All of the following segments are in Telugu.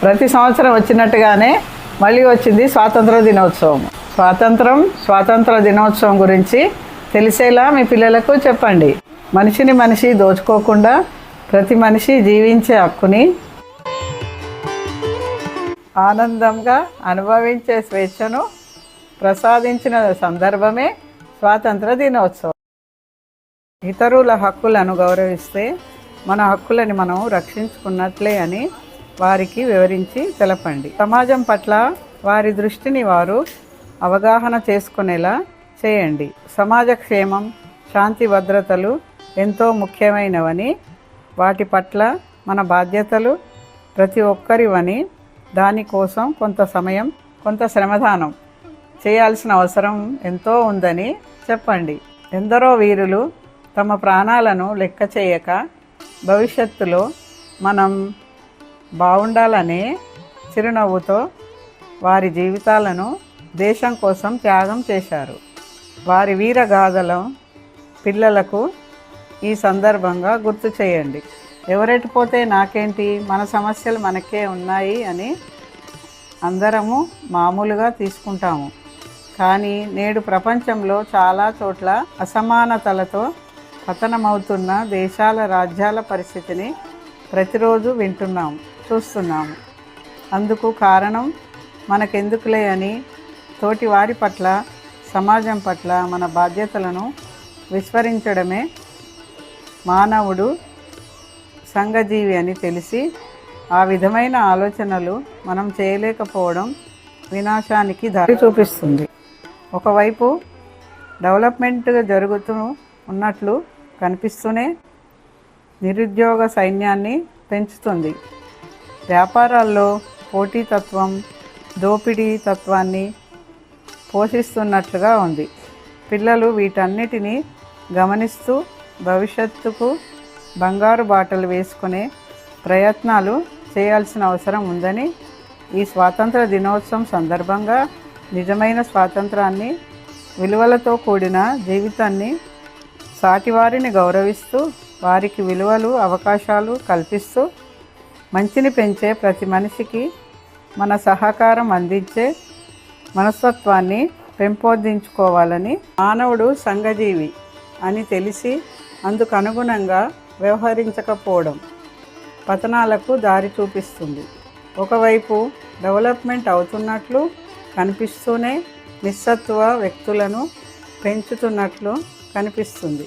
ప్రతి సంవత్సరం వచ్చినట్టుగానే మళ్ళీ వచ్చింది స్వాతంత్ర దినోత్సవం. స్వాతంత్ర దినోత్సవం గురించి తెలిసేలా మీ పిల్లలకు చెప్పండి. మనిషి దోచుకోకుండా ప్రతి మనిషి జీవించే హక్కుని ఆనందంగా అనుభవించే స్వేచ్ఛను ప్రసాదించిన సందర్భమే స్వాతంత్ర దినోత్సవం. ఇతరుల హక్కులను గౌరవిస్తే మన హక్కులని మనం రక్షించుకున్నట్లే అని వారికి వివరించి తెలపండి. సమాజం పట్ల వారి దృష్టిని వారు అవగాహన చేసుకునేలా చేయండి. సమాజ క్షేమం, శాంతి భద్రతలు ఎంతో ముఖ్యమైనవని, వాటి పట్ల మన బాధ్యతలు ప్రతి ఒక్కరివని, దానికోసం కొంత సమయం, కొంత శ్రమదానం చేయాల్సిన అవసరం ఎంతో ఉందని చెప్పండి. ఎందరో వీరులు తమ ప్రాణాలను లెక్క చేయక భవిష్యత్తులో మనం బాగుండాలనే చిరునవ్వుతో వారి జీవితాలను దేశం కోసం త్యాగం చేశారు. వారి వీరగాథలు పిల్లలకు ఈ సందర్భంగా గుర్తు చేయండి. ఎవరెటు పోతే నాకేంటి, మన సమస్యలు మనకే ఉన్నాయి అని అందరము మామూలుగా తీసుకుంటాము. కానీ నేడు ప్రపంచంలో చాలా చోట్ల అసమానతలతో పతనమవుతున్న దేశాల, రాజ్యాల పరిస్థితిని ప్రతిరోజు వింటున్నాము, చూస్తున్నాము. అందుకు కారణం మనకెందుకులే అని తోటి వారి పట్ల, సమాజం పట్ల మన బాధ్యతలను విస్మరించడమే. మానవుడు సంఘజీవి అని తెలిసి ఆ విధమైన ఆలోచనలు మనం చేయలేకపోవడం వినాశానికి దారి చూపిస్తుంది. ఒకవైపు డెవలప్మెంట్ జరుగుతూ ఉన్నట్లు కనిపిస్తూనే నిరుద్యోగ సైన్యాన్ని పెంచుతుంది. వ్యాపారాల్లో పోటీతత్వం, దోపిడీ తత్వాన్ని పోషిస్తున్నట్లుగా ఉంది. పిల్లలు వీటన్నిటినీ గమనిస్తూ భవిష్యత్తుకు బంగారు బాటలు వేసుకునే ప్రయత్నాలు చేయాల్సిన అవసరం ఉందని ఈ స్వాతంత్ర దినోత్సవం సందర్భంగా నిజమైన స్వాతంత్రాన్ని, విలువలతో కూడిన జీవితాన్ని, సాటివారిని గౌరవిస్తూ వారికి విలువలు, అవకాశాలు కల్పిస్తూ మంచిని పెంచే ప్రతి మనిషికి మన సహకారం అందించే మనస్తత్వాన్ని పెంపొందించుకోవాలని, మానవుడు సంఘజీవి అని తెలిసి అందుకు అనుగుణంగా వ్యవహరించకపోవడం పతనాలకు దారి చూపిస్తుంది. ఒకవైపు డెవలప్మెంట్ అవుతున్నట్లు కనిపిస్తూనే నిస్సత్వ వ్యక్తులను పెంచుతున్నట్లు కనిపిస్తుంది.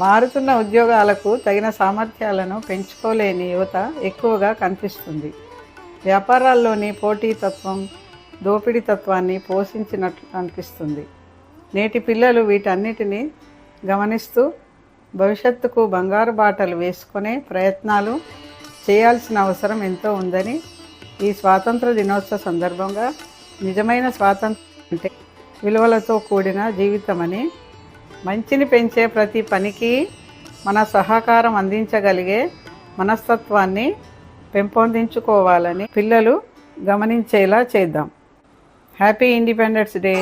మారుతున్న ఉద్యోగాలకు తగిన సామర్థ్యాలను పెంచుకోలేని యువత ఎక్కువగా కనిపిస్తుంది. వ్యాపారాల్లోని పోటీతత్వం, దోపిడీ తత్వాన్ని పోషించినట్లు అనిపిస్తుంది. నేటి పిల్లలు వీటన్నిటిని గమనిస్తూ భవిష్యత్తుకు బంగారు బాటలు వేసుకునే ప్రయత్నాలు చేయాల్సిన అవసరం ఎంతో ఉందని ఈ స్వాతంత్ర దినోత్సవ సందర్భంగా నిజమైన స్వాతంత్రం అంటే విలువలతో కూడిన జీవితమని, మంచిని పెంచే ప్రతి పనికి మన సహకారం అందించగలిగే మనస్తత్వాన్ని పెంపొందించుకోవాలని పిల్లలు గమనించేలా చేద్దాం. Happy independence day.